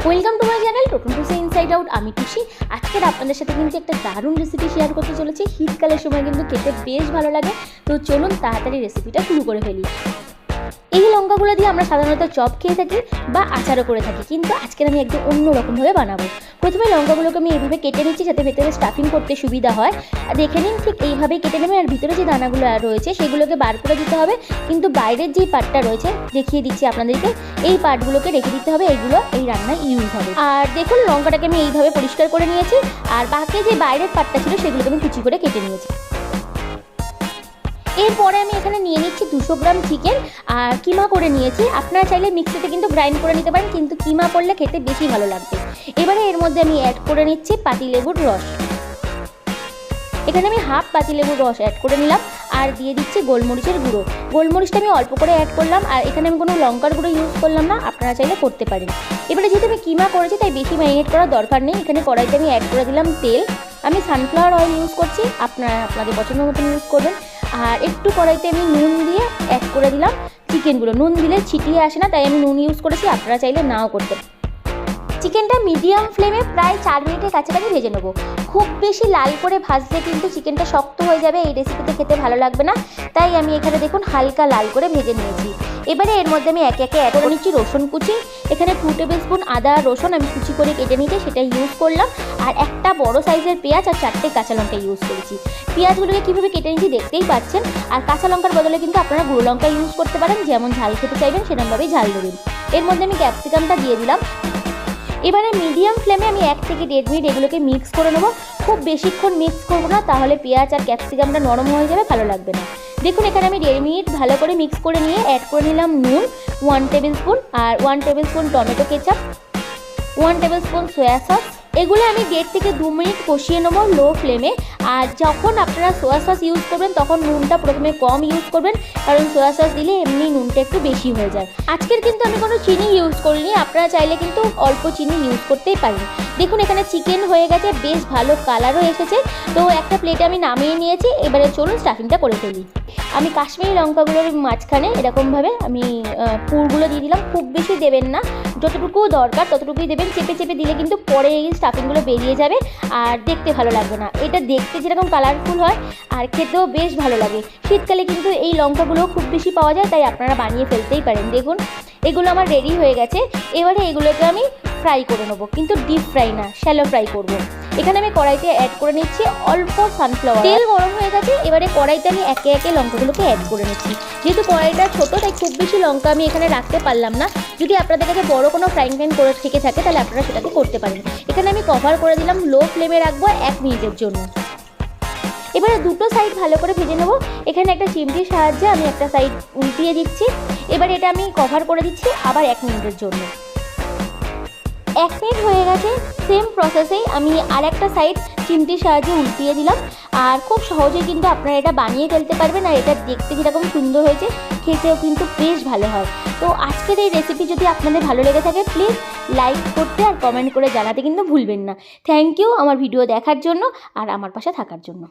Welcome to my channel Toton to say inside out. আমি খুশি আজকের আপনাদের সাথে কিন্তু একটা দারুণ রেসিপি শেয়ার করতে চলেছি। শীতকালের সময় কিন্তু খেতে বেশ ভালো লাগে। তো চলুন তাড়াতাড়ি রেসিপিটা শুরু করে ফেলি। এই লঙ্কাগুলো দিয়ে আমরা সাধারণত চপ খেয়ে থাকি বা আচারও করে থাকি, কিন্তু আজকের আমি একদম অন্যরকমভাবে বানাবো। প্রথমে লঙ্কাগুলোকে আমি এইভাবে কেটে নিচ্ছি যাতে ভেতরে স্টাফিং করতে সুবিধা হয়। দেখে নিন, ঠিক এইভাবেই কেটে নেবেন। আর ভিতরে যে দানাগুলো রয়েছে সেগুলোকে বার করে দিতে হবে, কিন্তু বাইরের যেই পার্টটা রয়েছে দেখিয়ে দিচ্ছি আপনাদেরকে, এই পার্টগুলোকে রেখে দিতে হবে। এইগুলো এই রান্নায় ইউজ হবে। আর দেখুন লঙ্কাটাকে আমি এইভাবে পরিষ্কার করে নিয়েছি, আর বাকি যে বাইরের পার্টটা ছিল সেগুলোকে আমি কুচি করে কেটে নিয়েছি। এরপরে আমি এখানে নিয়ে নিচ্ছি 200 গ্রাম চিকেন, আর কিমা করে নিয়েছি। আপনারা চাইলে মিক্সিতে কিন্তু গ্রাইন্ড করে নিতে পারেন, কিন্তু কিমা করলে খেতে বেশি ভালো লাগবে। এবারে এর মধ্যে আমি অ্যাড করে নিচ্ছি পাতিলেবুর রস। এখানে আমি হাফ পাতিলেবুর রস অ্যাড করে নিলাম, আর দিয়ে দিচ্ছি গোলমরিচের গুঁড়ো। গোলমরিচটা আমি অল্প করে অ্যাড করলাম, আর এখানে আমি কোনো লঙ্কার গুঁড়ো ইউজ করলাম না, আপনারা চাইলে করতে পারেন। এবারে যেহেতু আমি কিমা করেছি তাই বেশি ম্যারিনেট করার দরকার নেই। এখানে কড়াইতে আমি অ্যাড করে দিলাম তেল। আমি সানফ্লাওয়ার অয়েল ইউজ করছি, আপনারা আপনাদের পছন্দ মতন ইউজ করবেন। আর একটু কড়াইতে আমি নুন দিয়ে অ্যাড করে দিলাম চিকেনগুলো। নুন দিলে ছিটিয়ে আসে না, তাই আমি নুন ইউজ করেছি, আপনারা চাইলে নাও করতে। চিকেনটা মিডিয়াম ফ্লেমে প্রায় 4 মিনিটের কাছাকাছি ভেজে নেবো। খুব বেশি লাল করে ভাজলে কিন্তু চিকেনটা শক্ত হয়ে যাবে, এই রেসিপিতে খেতে ভালো লাগবে না। তাই আমি এখানে দেখুন হালকা লাল করে ভেজে নিয়েছি। এবারে এর মধ্যে আমি একে একে অ্যাড করে নিচ্ছি রসুন কুচি। এখানে 2 টেবিল স্পুন আদা রসুন আমি কুচি করে কেটে নিয়েছি, সেটা ইউজ করলাম। আর একটা বড় সাইজের পেঁয়াজ আর 4টে কাঁচা লঙ্কা ইউজ করেছি। পেঁয়াজগুলোকে কীভাবে কেটে নিয়েছি দেখতেই পাচ্ছেন। আর কাঁচা লঙ্কার বদলে কিন্তু আপনারা গুঁড়ো লঙ্কা ইউজ করতে পারেন, যেমন ঝাল খেতে চাইবেন সেরকমভাবেই ঝাল দেবেন। এর মধ্যে আমি ক্যাপসিকামটা দিয়ে দিলাম। এবারে মিডিয়াম ফ্লেমে আমি 1 থেকে 1.5 মিনিট এগুলোকে মিক্স করে নেবো। খুব বেশিক্ষণ মিক্স করবো না, তাহলে পেঁয়াজ আর ক্যাপসিকামটা নরম হয়ে যাবে, ভালো লাগবে না। দেখুন এখানে আমি 1.5 মিনিট ভালো করে মিক্স করে নিয়ে অ্যাড করে নিলাম নুন 1 টেবিল স্পুন, আর 1 table spoon tomato ketchup, 1 table spoon soya sauce. এগুলো আমি 1.5 থেকে 2 মিনিট কষিয়ে নেবো লো ফ্লেমে। আর যখন আপনারা সোয়া সস ইউজ করবেন তখন নুনটা প্রথমে কম ইউজ করবেন, কারণ সোয়া সস দিলে এমনি নুনটা একটু বেশি হয়ে যায়। আজকের কিন্তু আমি কোনো চিনি ইউজ করিনি, আপনারা চাইলে কিন্তু অল্প চিনি ইউজ করতেই পারেন। দেখুন এখানে চিকেন হয়ে গেছে, বেশ ভালো কালারও এসেছে। তো একটা প্লেটে আমি নামিয়ে নিয়েছি। এবারে চলুন স্টাফিংটা করে ফেলি। আমি কাশ্মীরি লঙ্কাগুলোর মাঝখানে এরকমভাবে আমি পুরগুলো দিয়ে দিলাম। খুব বেশি দেবেন না, যতটুকু দরকার ততটুকুই দেবেন। চেপে চেপে দিলে কিন্তু পরে এই স্টাফিংগুলো বেরিয়ে যাবে আর দেখতে ভালো লাগবে না। এটা দেখতে যেরকম কালারফুল হয় আর খেতেও বেশ ভালো লাগে। শীতকালে কিন্তু এই লঙ্কাগুলো খুব বেশি পাওয়া যায়, তাই আপনারা বানিয়ে ফেলতেই পারেন। দেখুন এগুলো আমার রেডি হয়ে গেছে। এবারে এগুলোকে আমি ফ্রাই করে নেবো, কিন্তু ডিপ ফ্রাই না, শ্যালো ফ্রাই করব। এখানে আমি কড়াইতে অ্যাড করে নিচ্ছি অল্প সানফ্লাওয়ার তেল। গরম হয়ে গেছে, এবারে কড়াইতে আমি একে একে লঙ্কাগুলোকে অ্যাড করে নিচ্ছি। যেহেতু কড়াইটা ছোটো তাই খুব বেশি লঙ্কা আমি এখানে রাখতে পারলাম না। যদি আপনাদের কাছে বড় কোনো ফ্রাইং প্যান করে থেকে থাকে তাহলে আপনারা সেটাকে করতে পারেন। এখানে আমি কভার করে দিলাম, লো ফ্লেমে রাখবো 1 মিনিটের জন্য। এবারে দুটো সাইড ভালো করে ভেজে নেবো। এখানে একটা চিমটির সাহায্যে আমি একটা সাইড উল্টিয়ে দিচ্ছি। এবারে এটা আমি কভার করে দিচ্ছি আবার 1 মিনিটের জন্য। 1 মিনিট হয়ে গেছে। সেম প্রসেসেই আমি আর একটা সাইড চিমটির সাহায্যে উল্টিয়ে দিলাম। আর খুব সহজেই কিন্তু আপনারা এটা বানিয়ে ফেলতে পারবেন। আর এটা দেখতে যেরকম সুন্দর হয়েছে, খেতেও কিন্তু বেশ ভালো হয়। তো আজকের এই রেসিপি যদি আপনাদের ভালো লেগে থাকে প্লিজ লাইক করতে আর কমেন্ট করে জানাতে কিন্তু ভুলবেন না। থ্যাংক ইউ আমার ভিডিও দেখার জন্য আর আমার পাশে থাকার জন্য।